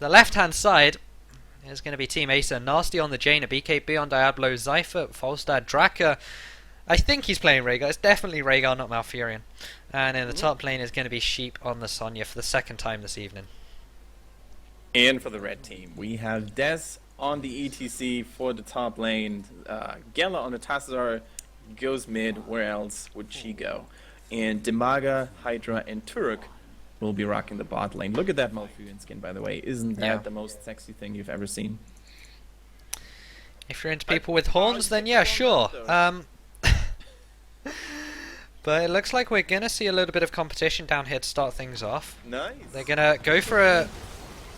the left-hand side is going to be Team Acer. Nasty on the Jaina, BKB on Diablo, Zypher, Falstad, Draka. I think he's playing Rhaegar. It's definitely Rhaegar, not Malfurion. And in the top lane is going to be Sheep on the Sonya for the second time this evening. And for the red team, we have Dez on the ETC for the top lane. Gela on the Tassadar goes mid. Where else would she go? And Demaga, Hydra, and Turok will be rocking the bot lane. Look at that Malfurion skin, by the way. Isn't that the most sexy thing you've ever seen? If you're into people with horns, then yeah, sure. But it looks like we're going to see a little bit of competition down here to start things off. Nice. They're going to go for a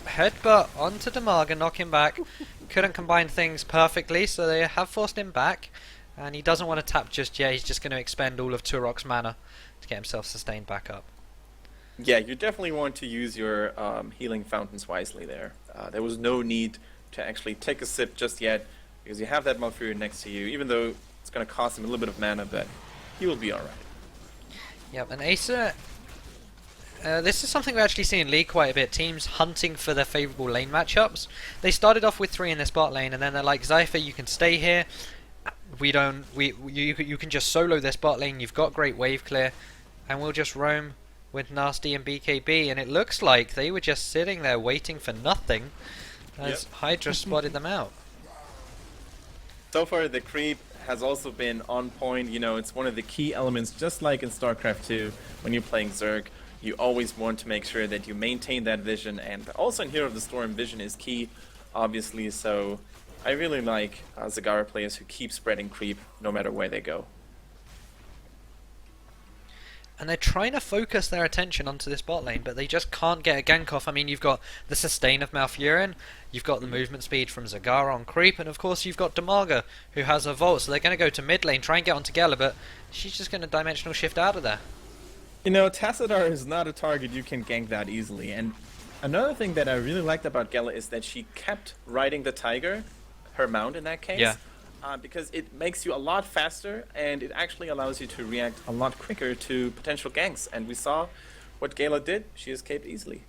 headbutt onto Demaga, knock him back. Couldn't combine things perfectly, so they have forced him back. And he doesn't want to tap just yet. He's just going to expend all of Turok's mana to get himself sustained back up. Yeah, you definitely want to use your healing fountains wisely there. There was no need to actually take a sip just yet, because you have that Malfurion next to you, even though it's going to cost him a little bit of mana, but he will be alright. Yep, and Acer, this is something we actually see in League quite a bit. Teams hunting for their favourable lane matchups. They started off with 3 in this bot lane, and then they're like, Zypher, you can stay here. You can just solo this bot lane. You've got great wave clear, and we'll just roam with Nasty and BKB. And it looks like they were just sitting there waiting for nothing as Hydra spotted them out. So far, the creep has also been on point. You know, it's one of the key elements, just like in StarCraft 2, when you're playing Zerg. You always want to make sure that you maintain that vision, and also in Hero of the Storm, vision is key, obviously, so I really like Zagara players who keep spreading creep no matter where they go. And they're trying to focus their attention onto this bot lane, but they just can't get a gank off. I mean, you've got the sustain of Malfurion, you've got the movement speed from Zagara on creep, and of course you've got Demaga, who has a Vault, so they're going to go to mid lane, try and get onto Gela, but she's just going to dimensional shift out of there. You know, Tassadar is not a target you can gank that easily, and another thing that I really liked about Gela is that she kept riding the Tiger, her mount in that case. Yeah. Because it makes you a lot faster, and it actually allows you to react a lot quicker to potential ganks. And we saw what Gela did. She escaped easily.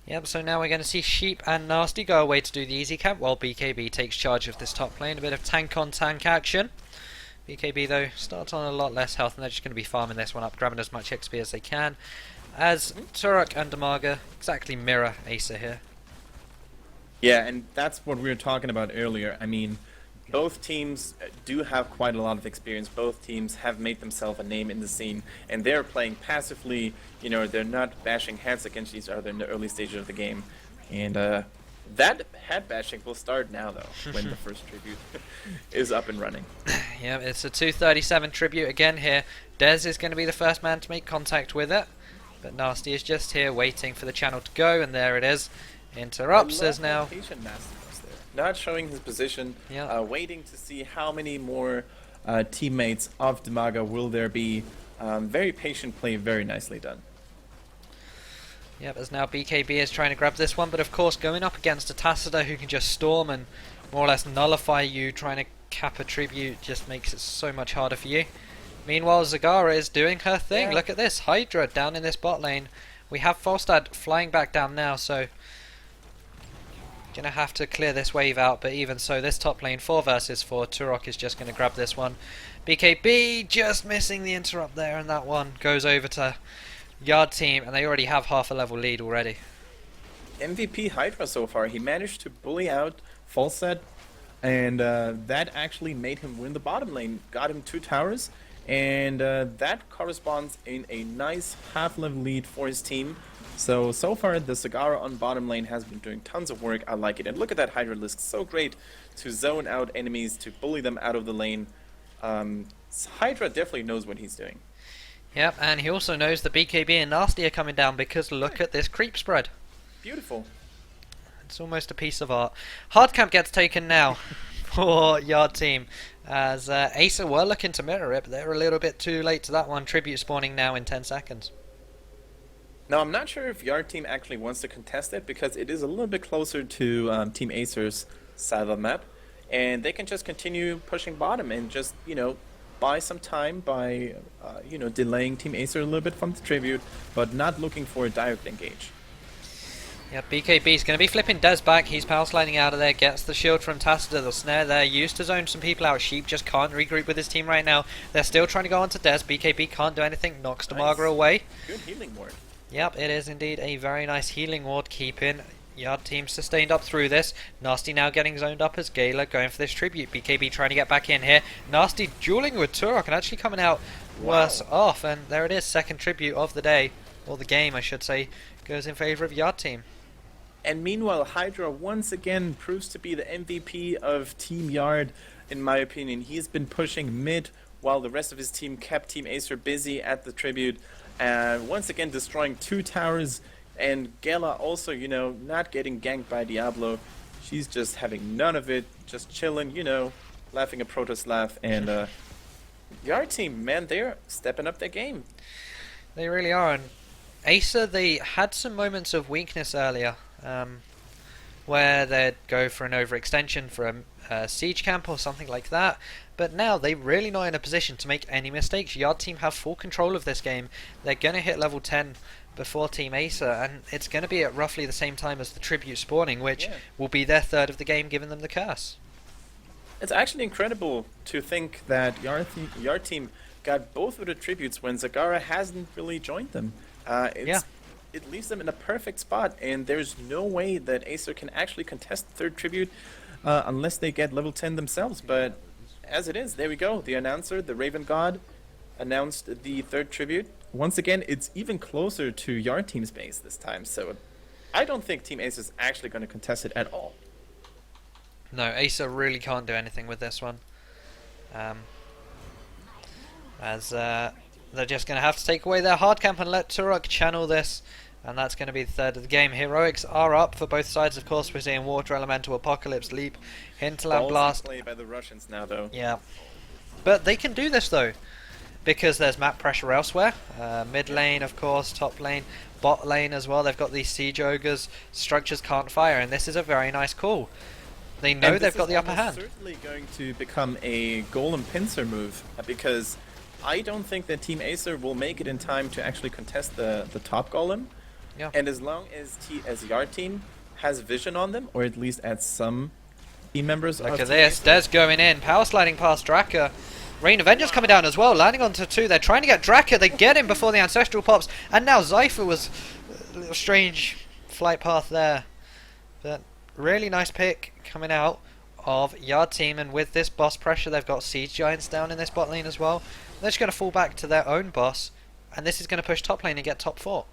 Yep, so now we're going to see Sheep and Nasty go away to do the easy camp, while BKB takes charge of this top lane. A bit of tank-on-tank action. BKB, though, starts on a lot less health, and they're just going to be farming this one up, grabbing as much XP as they can. As Turok and Demaga exactly mirror Acer here. Yeah, and that's what we were talking about earlier. I mean, both teams do have quite a lot of experience. Both teams have made themselves a name in the scene, and they're playing passively. You know, they're not bashing heads against each other in the early stages of the game. And that head bashing will start now, though, when the first tribute is up and running. Yeah, it's a 237 tribute again here. Dez is going to be the first man to make contact with it, but Nasty is just here waiting for the channel to go, and there it is. Interrupts us now. Patient Nasty was there. Not showing his position, waiting to see how many more teammates of Demaga will there be. Very patient play, very nicely done. Yep, as now BKB is trying to grab this one, but of course going up against a Tassadar who can just storm and more or less nullify you, trying to cap a tribute just makes it so much harder for you. Meanwhile, Zagara is doing her thing. Look at this, Hydra down in this bot lane. We have Falstad flying back down now, so gonna have to clear this wave out, but even so, this top lane 4 versus 4, Turok is just gonna grab this one. BKB just missing the interrupt there, and that one goes over to Yard team, and they already have half a level lead already. MVP Hydra so far. He managed to bully out Falstad, and that actually made him win the bottom lane. Got him 2 towers, and that corresponds in a nice half-level lead for his team. So far the Zagara on bottom lane has been doing tons of work. I like it. And look at that Hydra list. So great to zone out enemies, to bully them out of the lane. Hydra definitely knows what he's doing. Yep, and he also knows that BKB and Nasty are coming down, because look at this creep spread. Beautiful. It's almost a piece of art. Hard camp gets taken now for Yard team, as Acer were looking to mirror it, but they're a little bit too late to that one. Tribute spawning now in 10 seconds. Now, I'm not sure if Yard team actually wants to contest it, because it is a little bit closer to Team Acer's side of the map, and they can just continue pushing bottom and just, you know, buy some time by, you know, delaying Team Acer a little bit from the tribute, but not looking for a direct engage. Yeah, BKB's going to be flipping Dez back. He's power sliding out of there, gets the shield from Tacita, the snare there, used to zone some people out. Sheep just can't regroup with his team right now. They're still trying to go onto Dez. BKB can't do anything, knocks Demagra away. Good healing ward. Yep, it is indeed a very nice healing ward, keeping Yard team sustained up through this. Nasty now getting zoned up as Gala going for this tribute. BKB trying to get back in here. Nasty dueling with Turok and actually coming out worse off. And there it is, second tribute of the day, or the game I should say, goes in favour of Yard team. And meanwhile, Hydra once again proves to be the MVP of Team Yard, in my opinion. He's been pushing mid while the rest of his team kept Team Acer busy at the tribute. Once again destroying 2 towers, and Gala also, you know, not getting ganked by Diablo. She's just having none of it, just chilling, you know, laughing a Protoss laugh. And Yard team, man, they're stepping up their game. They really are. And Acer, they had some moments of weakness earlier, where they'd go for an overextension for a siege camp or something like that, but now they're really not in a position to make any mistakes. Yard team have full control of this game. They're going to hit level 10 before Team Acer, and it's going to be at roughly the same time as the tribute spawning, which will be their third of the game, giving them the curse. It's actually incredible to think that Yard team got both of the tributes when Zagara hasn't really joined them. It leaves them in a perfect spot, and there's no way that Acer can actually contest the third tribute unless they get level 10 themselves. But as it is, there we go. The announcer, the Raven God, announced the third tribute. Once again, it's even closer to Yard team's base this time, so I don't think Team Acer is actually going to contest it at all. No, Acer really can't do anything with this one. They're just going to have to take away their hard camp and let Turok channel this, and that's going to be the third of the game. Heroics are up for both sides, of course. We're seeing Water Elemental, Apocalypse, Leap, Hinterland Blast. Played by the Russians now, though. Yeah, but they can do this though, because there's map pressure elsewhere. Mid lane, of course, top lane, bot lane as well. They've got these siege ogres. Structures can't fire, and this is a very nice call. They know they've got the upper hand. Certainly going to become a golem pincer move, because I don't think that Team Acer will make it in time to actually contest the top golem. Yeah. And as long as Yard team has vision on them, or at least at some team members. Look at this, Dez going in, power sliding past Draka. Rain Avenger's coming down as well, landing onto 2. They're trying to get Draka, they get him before the Ancestral pops, and now Zypher was a little strange flight path there. But really nice pick coming out of Yard team, and with this boss pressure, they've got Siege Giants down in this bot lane as well. They're just going to fall back to their own boss, and this is going to push top lane and get top 4.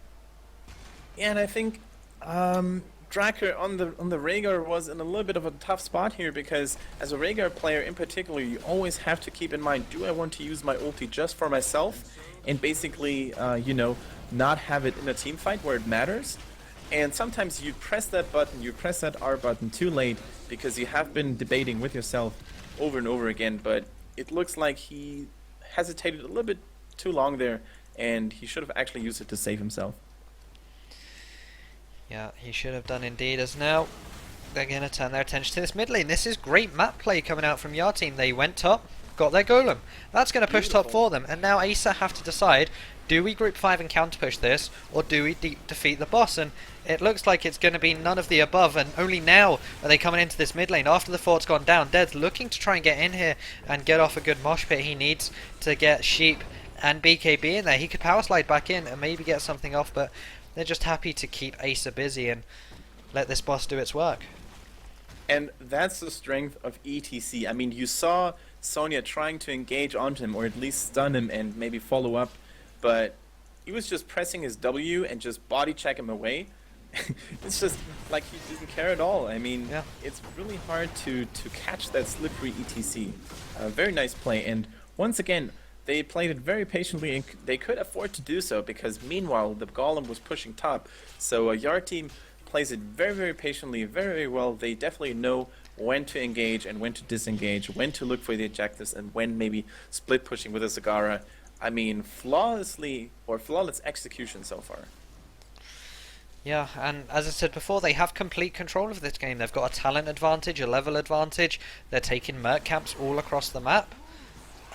Yeah, and I think Draka on the Rhaegar was in a little bit of a tough spot here, because as a Rhaegar player in particular, you always have to keep in mind, do I want to use my ulti just for myself and basically, you know, not have it in a team fight where it matters? And sometimes you press that button, you press that R button too late, because you have been debating with yourself over and over again, but it looks like he hesitated a little bit too long there, and he should have actually used it to save himself. Yeah, he should have done indeed, as now they're going to turn their attention to this mid lane. This is great map play coming out from Yard team. They went top, got their golem. That's going to push top for them, and now Acer have to decide, do we group 5 and counter push this, or do we defeat the boss? And it looks like it's going to be none of the above, and only now are they coming into this mid lane after the fort's gone down. Dead's looking to try and get in here and get off a good mosh pit. He needs to get Sheep and BKB in there. He could power slide back in and maybe get something off, but they're just happy to keep Acer busy and let this boss do its work. And that's the strength of ETC. I mean, you saw Sonya trying to engage onto him, or at least stun him and maybe follow up, but he was just pressing his W and just body check him away. It's just like he didn't care at all. I mean, it's really hard to catch that slippery ETC. Very nice play, and once again, they played it very patiently, and they could afford to do so, because meanwhile the golem was pushing top. So Yard team plays it very, very patiently, very, very well. They definitely know when to engage and when to disengage, when to look for the objectives, and when maybe split pushing with a Zagara. I mean, flawless execution so far. Yeah, and as I said before, they have complete control of this game. They've got a talent advantage, a level advantage. They're taking merc camps all across the map,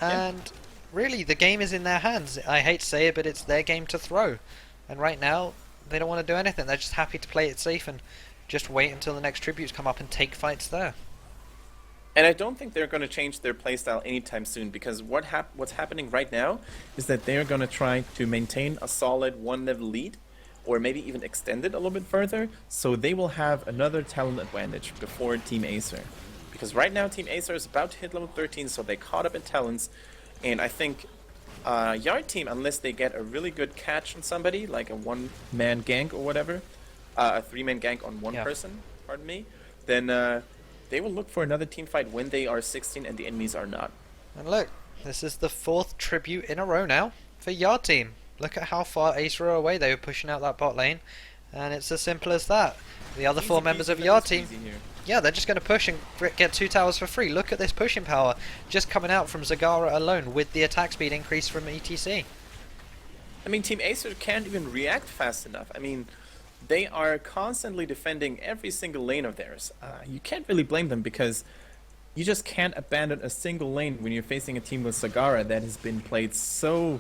and really the game is in their hands. I hate to say it, but it's their game to throw, and right now they don't want to do anything. They're just happy to play it safe and just wait until the next tributes come up and take fights there. And I don't think they're going to change their playstyle anytime soon, because what's happening right now is that they're going to try to maintain a solid 1-level lead, or maybe even extend it a little bit further, so they will have another talent advantage before Team Acer. Because right now Team Acer is about to hit level 13, so they caught up in talents, and I think Yard Team, unless they get a really good catch on somebody, like a one-man gank or whatever, a three-man gank on one person, pardon me, then they will look for another team fight when they are 16 and the enemies are not. And look, this is the 4th tribute in a row now for Yard Team. Look at how far Acer are away. They were pushing out that bot lane, and it's as simple as that. The other 4 members of Yard Team, yeah, they're just going to push and get 2 towers for free. Look at this pushing power just coming out from Zagara alone with the attack speed increase from ETC. I mean, Team Acer can't even react fast enough. I mean, they are constantly defending every single lane of theirs. You can't really blame them, because you just can't abandon a single lane when you're facing a team with Zagara that has been played so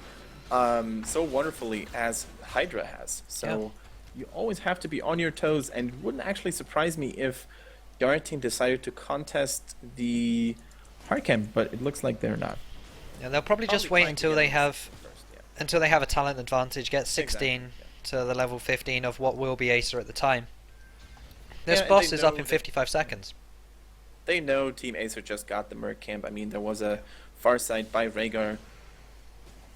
wonderfully as Hydra has. So you always have to be on your toes, and it wouldn't actually surprise me if Yard Team decided to contest the hardcamp, but it looks like they're not. Yeah, they'll probably just wait until they have a talent advantage, get 16 to the level 15 of what will be Acer at the time. This boss is up in 55 seconds. They know Team Acer just got the Merc camp. I mean, there was a Farsight by Rhaegar.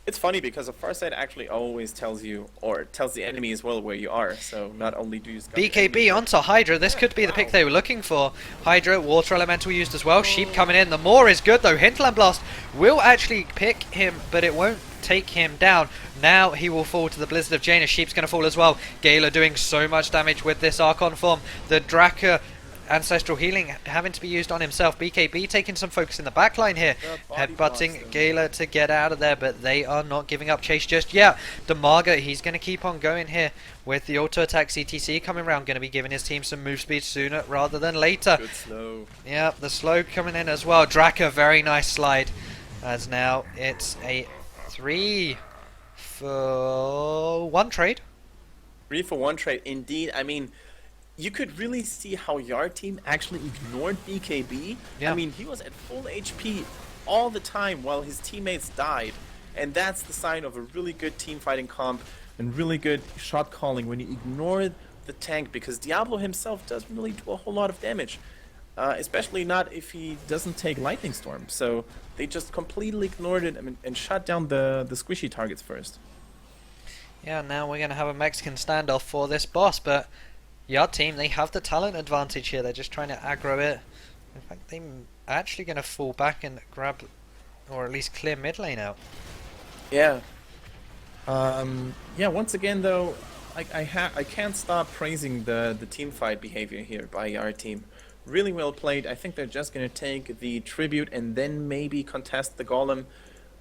It's funny because a Farsight actually always tells you, or tells the enemy as well, where you are. So not only do you scout BKB onto Hydra. This could be the pick they were looking for. Hydra, Water Elemental used as well. Sheep coming in. The Maw is good though. Hinterland Blast will actually pick him, but it won't take him down. Now he will fall to the Blizzard of Jaina. Sheep's going to fall as well. Gala doing so much damage with this Archon form. The Draka Ancestral Healing having to be used on himself. BKB taking some focus in the backline here. Headbutting Gala to get out of there, but they are not giving up chase just yet. Demaga, he's going to keep on going here with the auto attack. CTC coming around, going to be giving his team some move speed sooner rather than later. Good slow. Yeah, the slow coming in as well. Draka, very nice slide. As now it's a 3-for-1 trade. 3-for-1 trade, indeed. I mean, you could really see how Yard Team actually ignored BKB. Yeah. I mean, he was at full HP all the time while his teammates died. And that's the sign of a really good team fighting comp and really good shot calling, when you ignore the tank, because Diablo himself doesn't really do a whole lot of damage. Especially not if he doesn't take Lightning Storm. So they just completely ignored it and shut down the squishy targets first. Yeah, now we're going to have a Mexican standoff for this boss, but Yard Team, they have the talent advantage here. They're just trying to aggro it. In fact, they're actually going to fall back and grab, or at least clear mid lane out. Yeah. Yeah, once again though, I can't stop praising the team fight behavior here by our team. Really well played. I think they're just going to take the tribute and then maybe contest the golem.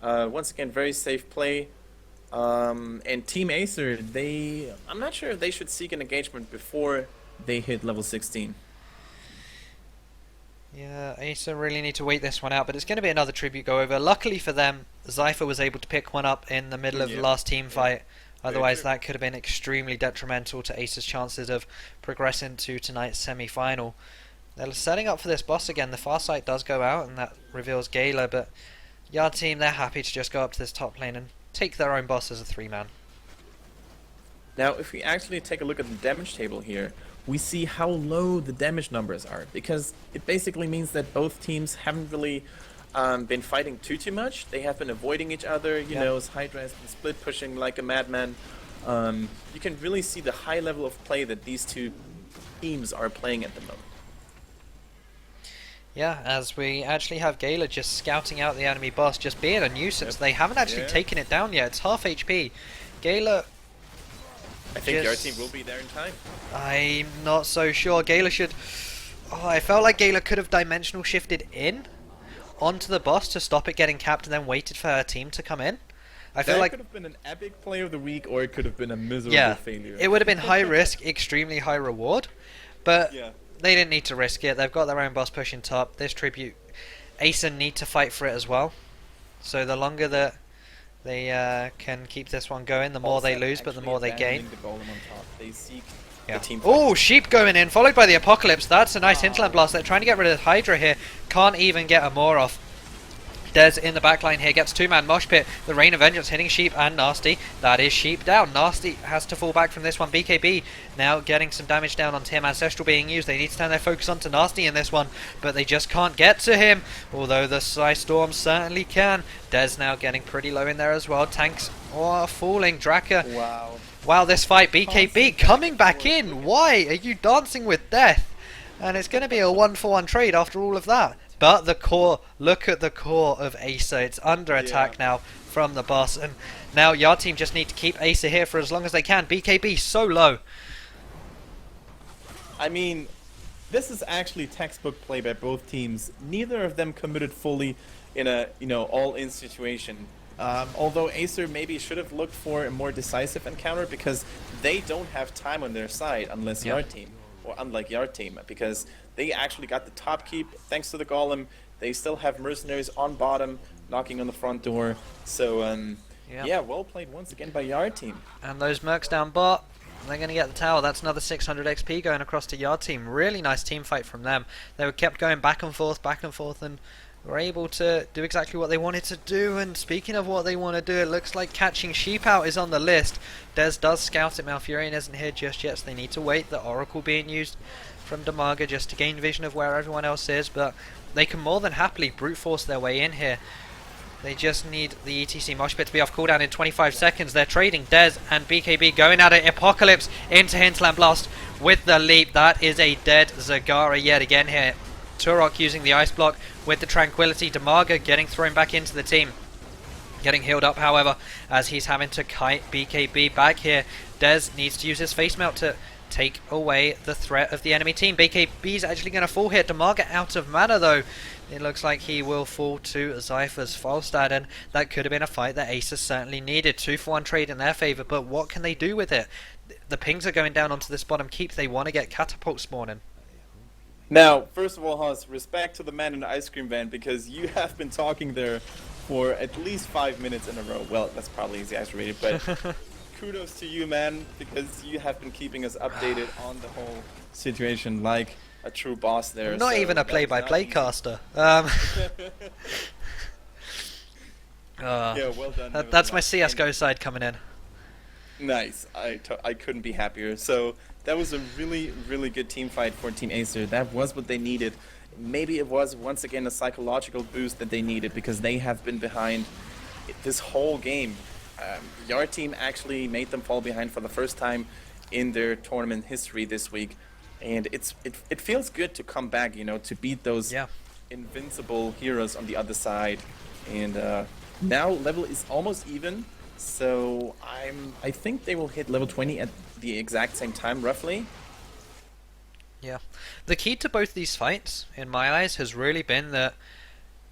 Once again, very safe play. And Team Acer, I'm not sure if they should seek an engagement before they hit level 16. Yeah, Acer really need to wait this one out, but it's going to be another tribute go over. Luckily for them, Zypher was able to pick one up in the middle of the last team fight. Otherwise, that could have been extremely detrimental to Acer's chances of progressing to tonight's semi-final. They're setting up for this boss again. The Farsight does go out, and that reveals Gala, but Yard Team, they're happy to just go up to this top lane and take their own boss as a 3-man. Now, if we actually take a look at the damage table here, we see how low the damage numbers are, because it basically means that both teams haven't really been fighting too much. They have been avoiding each other. You know, Hydra has been split pushing like a madman. You can really see the high level of play that these two teams are playing at the moment. Yeah, as we actually have Gala just scouting out the enemy boss, just being a nuisance. They haven't actually taken it down yet. It's half HP. Gala, I think your team will be there in time. I'm not so sure. Gala should... Oh, I felt like Gala could have dimensional shifted in onto the boss to stop it getting capped and then waited for her team to come in. I feel like could have been an epic play of the week, or it could have been a miserable failure. It would have been high risk, extremely high reward, but they didn't need to risk it. They've got their own boss pushing top. This tribute, Acer need to fight for it as well. So the longer that they can keep this one going. The more they lose, but the more they gain. The golem on top. They seek Yeah. the team Oh, Sheep going in, followed by the Apocalypse. That's a nice hinterland blast. They're trying to get rid of Hydra here. Can't even get a more off. Dez in the backline here gets two-man mosh pit. The Rain of Vengeance hitting Sheep and Nasty. That is Sheep down. Nasty has to fall back from this one. BKB now getting some damage down on Tim. Ancestral being used. They need to turn their focus onto Nasty in this one, but they just can't get to him. Although the Psy Storm certainly can. Dez now getting pretty low in there as well. Tanks are falling. Draka. Wow. Wow, this fight. BKB coming back in. Why are you dancing with death? And it's going to be a 1-for-1 trade after all of that. But the core, look at the core of Acer. It's under attack now from the boss. And now Yard Team just need to keep Acer here for as long as they can. BKB so low. I mean, this is actually textbook play by both teams. Neither of them committed fully in a, all-in situation. Although Acer maybe should have looked for a more decisive encounter because they don't have time on their side unless Yard Team, or unlike Yard Team, because they actually got the top keep thanks to the golem. They still have mercenaries on bottom knocking on the front door. So yeah, well played once again by Yard Team. And those mercs down bot, they're going to get the tower. That's another 600 XP going across to Yard Team. Really nice team fight from them. They were kept going back and forth, and were able to do exactly what they wanted to do. And speaking of what they want to do, it looks like catching Sheep out is on the list. Dez does scout it. Malfurion isn't here just yet, so they need to wait. The Oracle being used from Damaga just to gain vision of where everyone else is, but they can more than happily brute force their way in here. They just need the ETC mosh pit to be off cooldown in 25 seconds. They're trading. Dez and BKB going at it. Apocalypse into Hinterland Blast with the leap. That is a dead Zagara yet again here. Turok using the ice block with the Tranquility. Damaga getting thrown back into the team. Getting healed up, however, as he's having to kite BKB back here. Dez needs to use his face melt to take away the threat of the enemy team. BKB's actually going to fall here. Damaga out of mana though. It looks like he will fall to Zypher's Falstad, and that could have been a fight that Acer certainly needed. 2-for-1 trade in their favour, but what can they do with it? The pings are going down onto this bottom keep. They want to get catapult spawning. Now, first of all, Hans, respect to the man in the ice cream van, because you have been talking there for at least 5 minutes in a row. Well, that's probably exaggerated, but kudos to you, man, because you have been keeping us updated on the whole situation like a true boss there. Not even a play-by-play caster. Yeah, well done. That's my CSGO side coming in. Nice. I couldn't be happier. So that was a really, really good team fight for Team Acer. That was what they needed. Maybe it was, once again, a psychological boost that they needed because they have been behind this whole game. Yard Team actually made them fall behind for the first time in their tournament history this week. And it feels good to come back, to beat those invincible heroes on the other side. And now level is almost even. So I think they will hit level 20 at the exact same time, roughly. Yeah. The key to both these fights, in my eyes, has really been that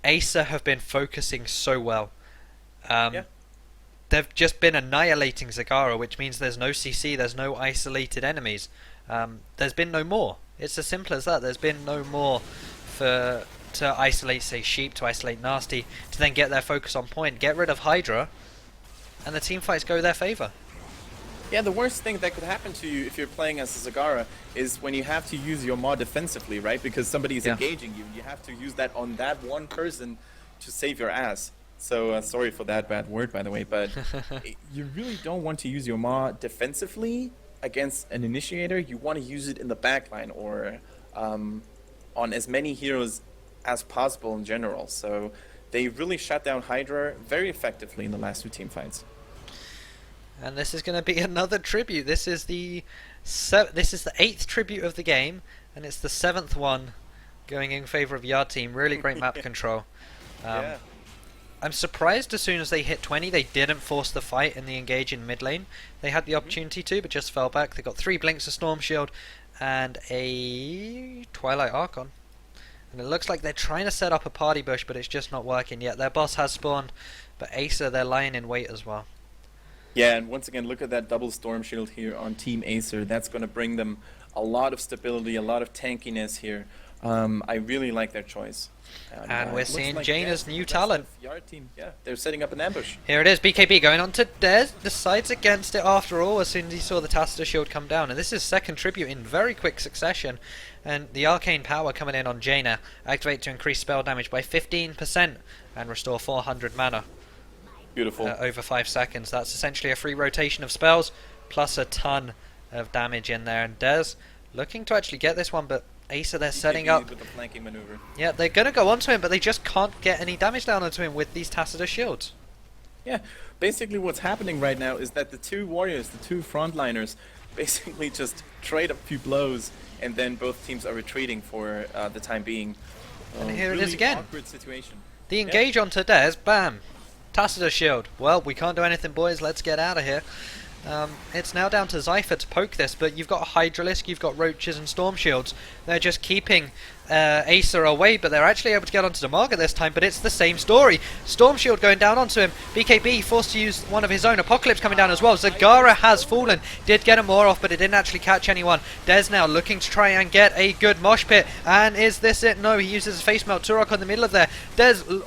Acer have been focusing so well. They've just been annihilating Zagara, which means there's no CC, there's no isolated enemies. There's been no more. It's as simple as that. There's been no more to isolate, say, Sheep, to isolate Nasty, to then get their focus on point, get rid of Hydra, and the team fights go their favour. Yeah, the worst thing that could happen to you if you're playing as a Zagara is when you have to use your mod defensively, right? Because somebody is engaging you. You have to use that on that one person to save your ass. So, sorry for that bad word, by the way, but you really don't want to use your mod defensively against an initiator. You want to use it in the backline or on as many heroes as possible in general. So they really shut down Hydra very effectively in the last two team fights. And this is going to be another tribute. This is the 8th tribute of the game, and it's the 7th one going in favour of Yard Team. Really great map control. Yeah. I'm surprised as soon as they hit 20 they didn't force the fight in the engage in mid lane. They had the opportunity to, but just fell back. They got 3 blinks, a Storm Shield, and a Twilight Archon. And it looks like they're trying to set up a party bush, but it's just not working yet. Their boss has spawned, but Acer, they're lying in wait as well. Yeah, and once again, look at that double Storm Shield here on Team Acer. That's going to bring them a lot of stability, a lot of tankiness here. I really like their choice. And we're it looks seeing like Jaina's Dez and new the rest talent. of Yard team, yeah, they're setting up an ambush. Here it is, BKB going on to Dez, decides against it after all as soon as he saw the Tacita shield come down. And this is second tribute in very quick succession. And the arcane power coming in on Jaina. Activate to increase spell damage by 15% and restore 400 mana. Beautiful. Over 5 seconds. That's essentially a free rotation of spells plus a ton of damage in there. And Dez looking to actually get this one, but Acer, they're setting up with the flanking maneuver. Yeah, they're going to go onto him, but they just can't get any damage down onto him with these Tacita shields. Yeah, basically what's happening right now is that the two warriors, the two frontliners, basically just trade a few blows, and then both teams are retreating for the time being. And here really it is again. Awkward situation. The engage onto Dez, bam! Tacita shield. Well, we can't do anything, boys. Let's get out of here. It's now down to Zypher to poke this, but you've got a Hydralisk, you've got Roaches and Storm Shields. They're just keeping Acer away, but they're actually able to get onto Demaga this time, but it's the same story. Storm Shield going down onto him. BKB forced to use one of his own. Apocalypse coming down as well. Zagara has fallen. Did get a more off, but it didn't actually catch anyone. Dez now looking to try and get a good mosh pit. And is this it? No, he uses a face melt. Turok on the middle of there. Dez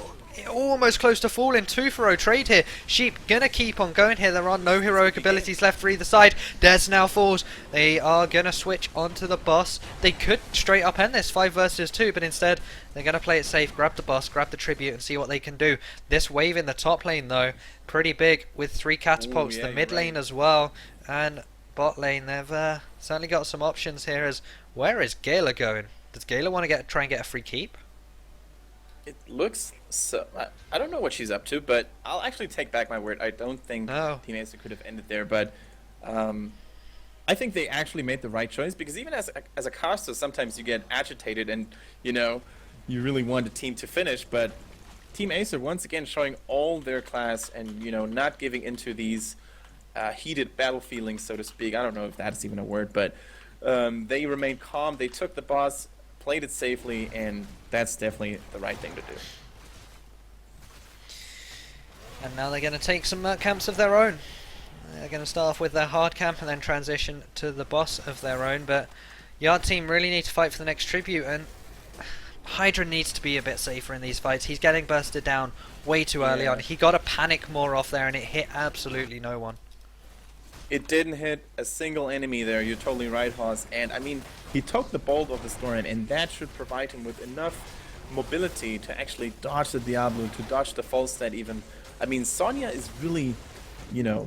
almost close to falling. 2-for-0 trade here. Sheep gonna keep on going here. There are no heroic abilities left for either side. Dez now falls. They are gonna switch onto the boss. They could straight up end this 5 versus 2, but instead they're gonna play it safe, grab the boss, grab the tribute, and see what they can do. This wave in the top lane though, pretty big with 3 catapults. Ooh, yeah, the mid lane right. as well, and bot lane. They've certainly got some options here. As where is Gala going? Does Gala want to try and get a free keep? It looks so. I don't know what she's up to, but I'll actually take back my word. I don't think Team Acer could have ended there, but I think they actually made the right choice, because even as a caster, sometimes you get agitated and you really want the team to finish. But Team Acer once again showing all their class and not giving into these heated battle feelings, so to speak. I don't know if that's even a word, but they remained calm. They took the boss, played it safely, and that's definitely the right thing to do. And now they're going to take some camps of their own. They're going to start off with their hard camp and then transition to the boss of their own. But Yard team really need to fight for the next tribute, and Hydra needs to be a bit safer in these fights. He's getting bursted down way too early on. He got a panic more off there and it hit absolutely no one. It didn't hit a single enemy there. You're totally right, Haas. And I mean, he took the bolt of the storm, and that should provide him with enough mobility to actually dodge the Diablo, to dodge the Falstad even. I mean, Sonya is really,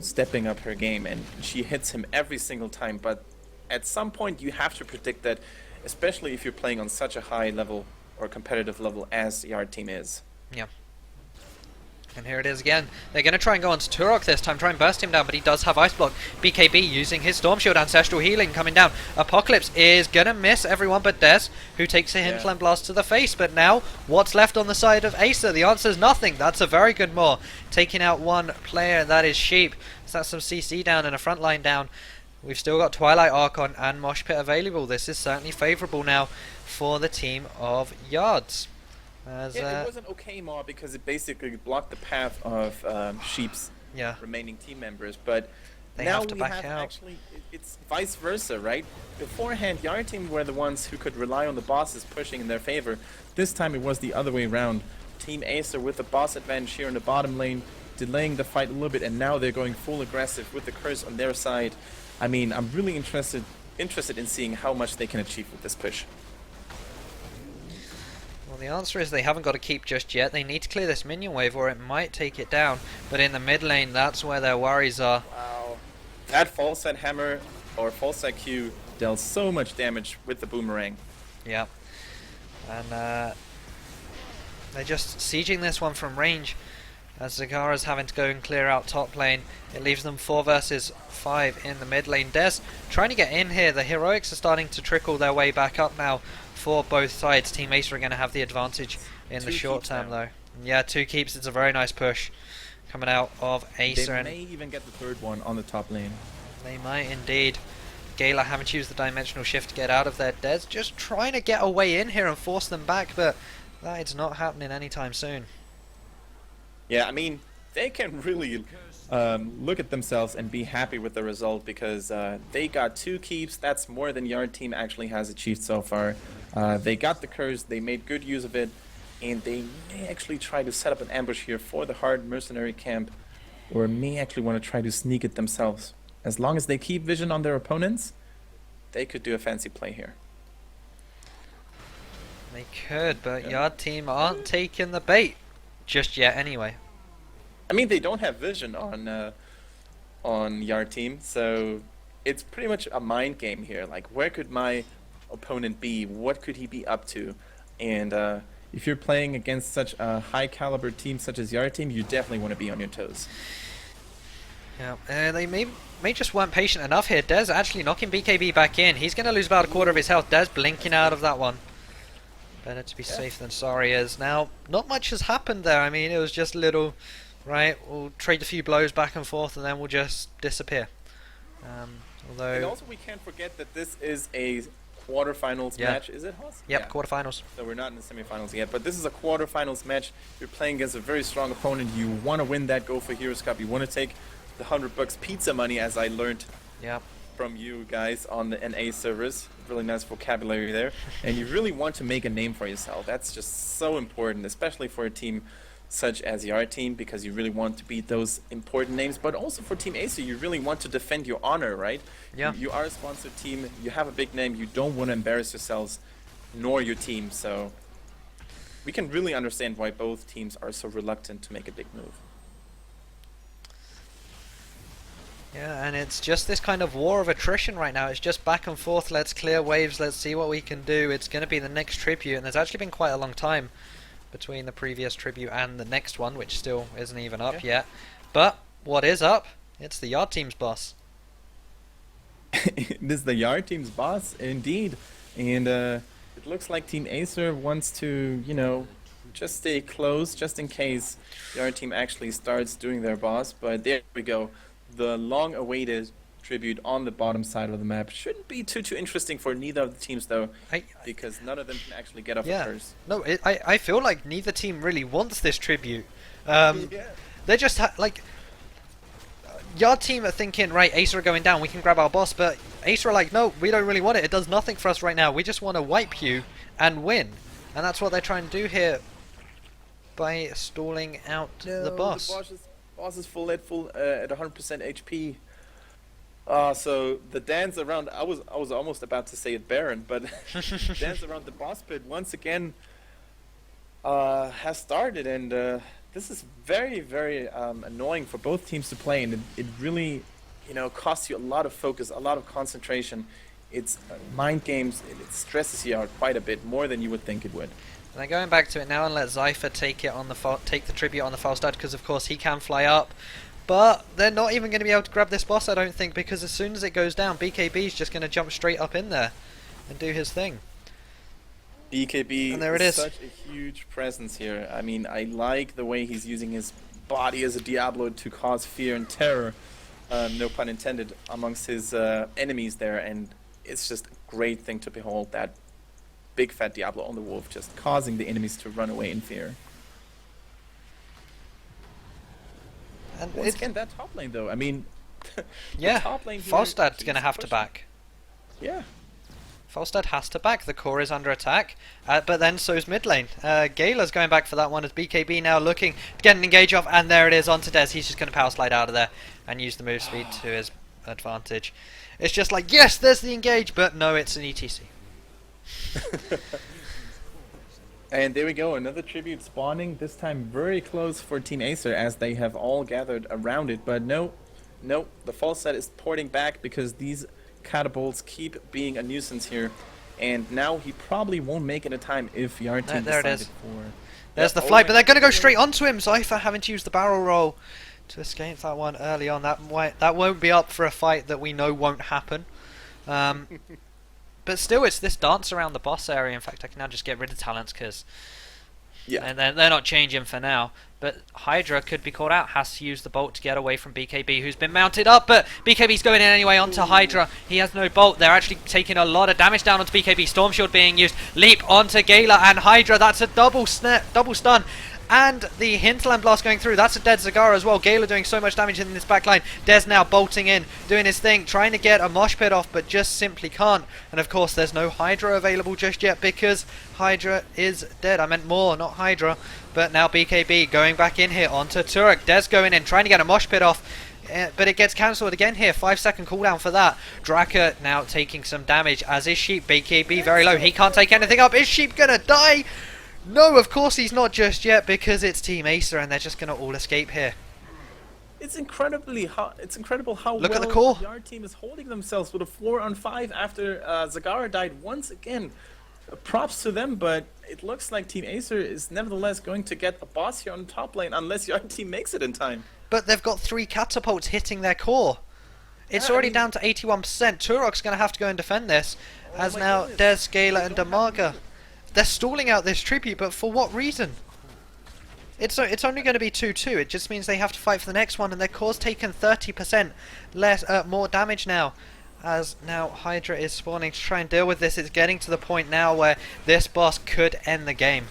stepping up her game, and she hits him every single time. But at some point, you have to predict that, especially if you're playing on such a high level or competitive level as the Yard team is. Yeah. And here it is again. They're going to try and go on to Turok this time, try and burst him down, but he does have Ice Block. BKB using his Storm Shield, Ancestral Healing coming down. Apocalypse is going to miss everyone but Dez, who takes a Hinterland Blast to the face. But now, what's left on the side of Acer? The answer is nothing. That's a very good Maw. Taking out one player, that is Sheep. So that's some CC down and a front line down. We've still got Twilight Archon and Mosh Pit available. This is certainly favourable now for the team of Yards. It was an okay Maw because it basically blocked the path of Sheep's remaining team members, but they now have to we back have out. actually, it's vice versa, right? Beforehand, Yard team were the ones who could rely on the bosses pushing in their favor. This time it was the other way around. Team Acer with the boss advantage here in the bottom lane, delaying the fight a little bit, and now they're going full aggressive with the curse on their side. I mean, I'm really interested in seeing how much they can achieve with this push. Well, the answer is they haven't got to keep just yet. They need to clear this minion wave or it might take it down. But in the mid lane, that's where their worries are. Wow. That Falstad Hammer or Falstad Q dealt so much damage with the boomerang. Yeah. And they're just sieging this one from range. As Zagara's having to go and clear out top lane. It leaves them 4 versus 5 in the mid lane. Dez trying to get in here. The heroics are starting to trickle their way back up now for both sides. Team Acer are going to have the advantage in the short term though. Yeah, 2 keeps. It's a very nice push coming out of Acer. They may even get the third one on the top lane. They might indeed. Gala having to use the dimensional shift to get out of there. Dez just trying to get a way in here and force them back, but that is not happening anytime soon. Yeah, I mean, they can really look at themselves and be happy with the result, because they got 2 keeps. That's more than Yard team actually has achieved so far. They got the curse, they made good use of it, and they may actually try to set up an ambush here for the hard mercenary camp, or may actually want to try to sneak it themselves. As long as they keep vision on their opponents, they could do a fancy play here. They could, but Yeah. Yard Team aren't taking the bait just yet anyway. I mean, they don't have vision on Yard Team, so it's pretty much a mind game here. Like, where could my opponent be? What could he be up to? And if you're playing against such a high caliber team such as Yard Team, you definitely want to be on your toes. Yeah, they may just weren't patient enough here. Dez actually knocking BKB back in. He's going to lose about a quarter of his health. Dez blinking out of that one. Better to be safe than sorry is. Now, not much has happened there. I mean, it was just little, right, we'll trade a few blows back and forth and then we'll just disappear. Although... And also we can't forget that this is a quarterfinals match. Is it, Haas? Yep, Yeah. quarterfinals. So we're not in the semifinals yet, but this is a quarterfinals match. You're playing against a very strong opponent. You want to win that Go4Heroes Cup. You want to take the $100 pizza money, as I learned Yep. from you guys on the NA servers. Really nice vocabulary there. And you really want to make a name for yourself. That's just so important, especially for a team such as the Yard Team, because you really want to beat those important names. But also for Team Acer, you really want to defend your honor, right? Yeah. You are a sponsored team. You have a big name. You don't want to embarrass yourselves, nor your team. So we can really understand why both teams are so reluctant to make a big move. Yeah, and it's just this kind of war of attrition right now. It's just back and forth. Let's clear waves. Let's see what we can do. It's going to be the next tribute, and there's actually been quite a long time between the previous tribute and the next one, which still isn't even up yet. But what is up? It's the Yard Team's boss. It is the Yard Team's boss, indeed. And it looks like Team Acer wants to, you know, just stay close, just in case the Yard Team actually starts doing their boss. But there we go. The long-awaited tribute on the bottom side of the map shouldn't be too interesting for neither of the teams, though, because none of them can actually get off a curse. No, I feel like neither team really wants this tribute. They're just like... Yard Team are thinking, right, Acer are going down, we can grab our boss, but Acer are like, no, we don't really want it. It does nothing for us right now. We just want to wipe you and win. And that's what they're trying to do here by stalling out the boss. The boss is full at 100% HP. So the dance around, I was almost about to say it Baron, but dance around the boss pit once again has started, and this is very, very annoying for both teams to play, and it really, you know, costs you a lot of focus, a lot of concentration. It's mind games. It stresses you out quite a bit more than you would think it would. And they're going back to it now and let Zypher take it on the take the tribute on the false start, because of course he can fly up. But they're not even going to be able to grab this boss, I don't think, because as soon as it goes down, BKB is just going to jump straight up in there and do his thing. BKB and there it is. Such a huge presence here. I mean, I like the way he's using his body as a Diablo to cause fear and terror, no pun intended, amongst his enemies there, and it's just a great thing to behold, that big fat Diablo on the wolf just causing the enemies to run away in fear. And once again, that top lane though, I mean, yeah, top lane Falstad's going to have to back. Yeah. Falstad has to back. The core is under attack, but then so's mid lane. Gala's going back for that one as BKB now looking to get an engage off, and there it is onto Dez. He's just going to power slide out of there and use the move speed to his advantage. It's just like, yes, there's the engage, but no, it's an ETC. And there we go, another tribute spawning, this time very close for Team Acer as they have all gathered around it, but no, the false set is porting back because these catapults keep being a nuisance here, and now he probably won't make it in time if Yard Team there it decided is. for... There's the flight, but they're going to go straight onto him. Zypher having to use the barrel roll to escape that one early on. That won't be up for a fight that we know won't happen. But still, it's this dance around the boss area. In fact, I can now just get rid of talents because they're not changing for now. But Hydra could be caught out, has to use the bolt to get away from BKB, who's been mounted up, but BKB's going in anyway onto Hydra. He has no bolt. They're actually taking a lot of damage down onto BKB. Storm Shield being used. Leap onto Gala and Hydra. That's a double stun. And the Hinterland Blast going through. That's a dead Zagara as well. Gala doing so much damage in this backline. Dez now bolting in, doing his thing, trying to get a mosh pit off, but just simply can't. And of course, there's no Hydra available just yet because Hydra is dead. I meant more, not Hydra. But now BKB going back in here onto Turek. Dez going in, trying to get a mosh pit off. But it gets cancelled again here. 5-second cooldown for that. Draka now taking some damage, as is Sheep. BKB very low. He can't take anything up. Is Sheep gonna die? No, of course he's not just yet, because it's Team Acer and they're just going to all escape here. It's incredible how Look well at the core. the R team is holding themselves with a 4-on-5 after Zagara died once again. Props to them, but it looks like Team Acer is nevertheless going to get a boss here on the top lane unless your team makes it in time. But they've got 3 catapults hitting their core. It's Yeah, already down to 81%. Turok's going to have to go and defend this, as now goodness. Dez, Gala and Damaga. They're stalling out this tribute, but for what reason? It's only going to be 2-2. It just means they have to fight for the next one, and their core's taken 30% more damage now. As now Hydra is spawning to try and deal with this. It's getting to the point now where this boss could end the game.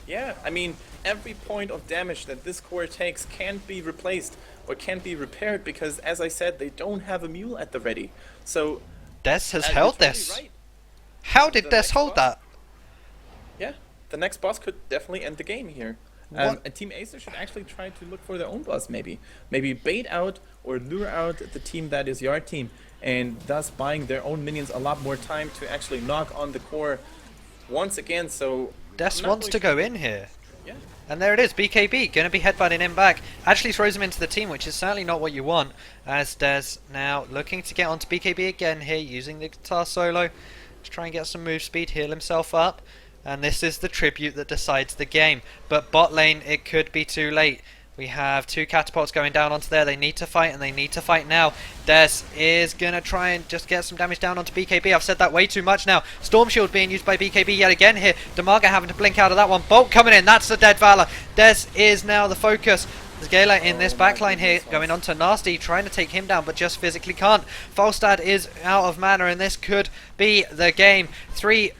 Yeah, I mean, every point of damage that this core takes can't be replaced or can't be repaired because, as I said, they don't have a mule at the ready. So Dez has you're held totally this. right. How did The Dez next hold boss- that? Yeah, the next boss could definitely end the game here. What? And Team Acer should actually try to look for their own boss, maybe. Maybe bait out or lure out the team that is your team, and thus buying their own minions a lot more time to actually knock on the core once again. So Des I'm not wants really to sure- go in here. Yeah. And there it is, BKB going to be headbutting him back. Actually throws him into the team, which is certainly not what you want. As Des now looking to get onto BKB again here, using the guitar solo to try and get some move speed, heal himself up. And this is the tribute that decides the game. But bot lane, it could be too late. We have 2 catapults going down onto there. They need to fight, and they need to fight now. Des is going to try and just get some damage down onto BKB. I've said that way too much now. Storm Shield being used by BKB yet again here. Damaga having to blink out of that one. Bolt coming in. That's the dead Valor. Des is now the focus. There's Gala in this backline here, going on to Nasty, trying to take him down, but just physically can't. Falstad is out of mana, and this could be the game. 2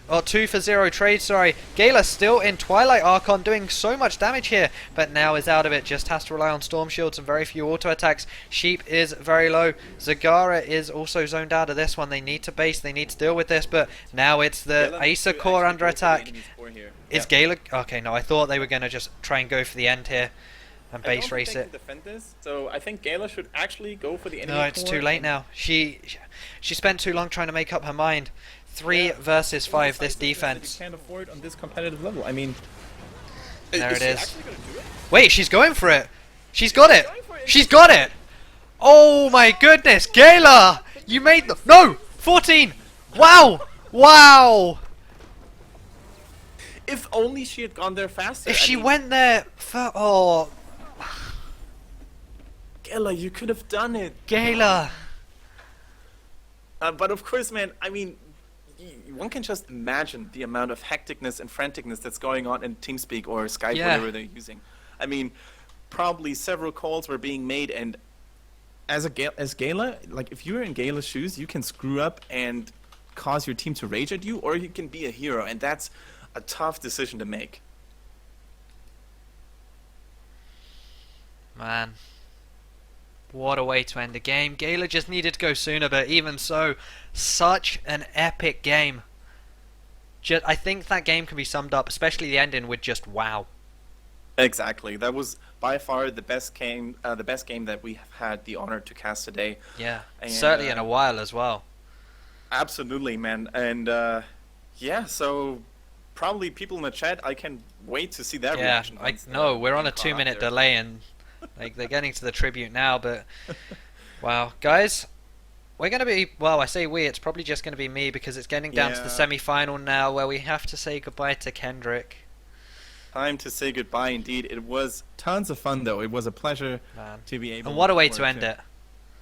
for 0 trade, sorry. Gala still in Twilight Archon, doing so much damage here, but now is out of it. Just has to rely on Storm Shields and very few auto attacks. Sheep is very low. Zagara is also zoned out of this one. They need to base, they need to deal with this, but now it's the Gala Acer to core actually under go for the attack. enemy's core here. Is Yeah. Gala... Okay, no, I thought they were going to just try and go for the end here and I don't base think race they it. can defend this, so I think Gala should actually go for the enemy No, it's core too late and- now. She spent too long trying to make up her mind. 3 versus 5 this Decisiveness that you defense. can't afford on this competitive level. I mean, There is it she is. actually gonna do it? Wait, she's going for it. She's got it. going for it. She's got it. Oh my goodness, Gala! You made the... No! 14! Wow! Wow! If only she had gone there faster. If I she mean, went there for... Oh, Gala, you could have done it. Gala. But of course, man, I mean, one can just imagine the amount of hecticness and franticness that's going on in TeamSpeak or Skype, Yeah. whatever they're using. I mean, probably several calls were being made, and as Gala, like if you're in Gala's shoes, you can screw up and cause your team to rage at you, or you can be a hero, and that's a tough decision to make. Man. What a way to end the game. Gala just needed to go sooner, but even so, such an epic game. I think that game can be summed up, especially the ending, with just wow. Exactly. That was by far the best game that we have had the honor to cast today. Yeah, And, certainly in a while as well. Absolutely, man. And yeah, so probably people in the chat, I can wait to see that Yeah, reaction. I once, know we're on game a caught up 2-minute there. delay, and like they're getting to the tribute now. But wow, guys, we're gonna be, well, I say we, it's probably just gonna be me because it's getting down to the Yeah. semi-final now, where we have to say goodbye to Kendrick. Time to say goodbye indeed. It was tons of fun though. It was a pleasure Man, to be able and what a way or to end it.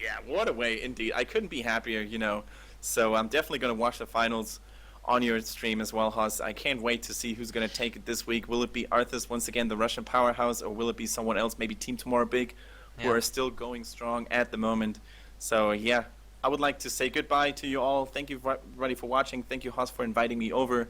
Yeah, what a way indeed. I couldn't be happier, you know. So I'm definitely going to watch the finals on your stream as well, Haas. I can't wait to see who's going to take it this week. Will it be Arthas once again, the Russian powerhouse, or will it be someone else, maybe Team Tomorrow Big, who Yeah. are still going strong at the moment? So yeah, I would like to say goodbye to you all. Thank you everybody for watching. Thank you, Haas, for inviting me over.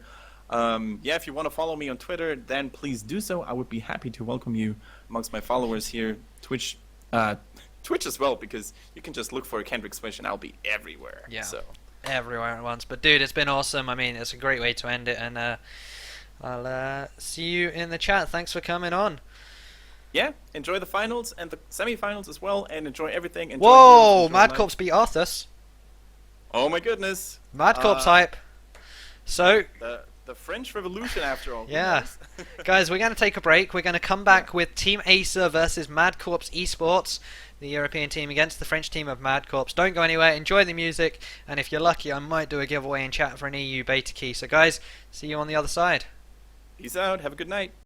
Yeah, if you want to follow me on Twitter, then please do so. I would be happy to welcome you amongst my followers here. Twitch as well, because you can just look for Kendrick Swish and I'll be everywhere. Yeah. So. Everywhere at once. But dude, it's been awesome. I mean, it's a great way to end it, and I'll see you in the chat. Thanks for coming on. Yeah, enjoy the finals and the semi-finals as well, and enjoy everything. Enjoy Whoa! Heroes, enjoy Mad life. Corps beat Arthas. Oh my goodness. Mad Corps hype. So, The French Revolution, after all. Who yeah. knows? guys, we're going to take a break. We're going to come back with Team Acer versus Mad Corps Esports, the European team against the French team of Mad Corps. Don't go anywhere. Enjoy the music, and if you're lucky, I might do a giveaway in chat for an EU beta key. So, guys, see you on the other side. Peace out. Have a good night.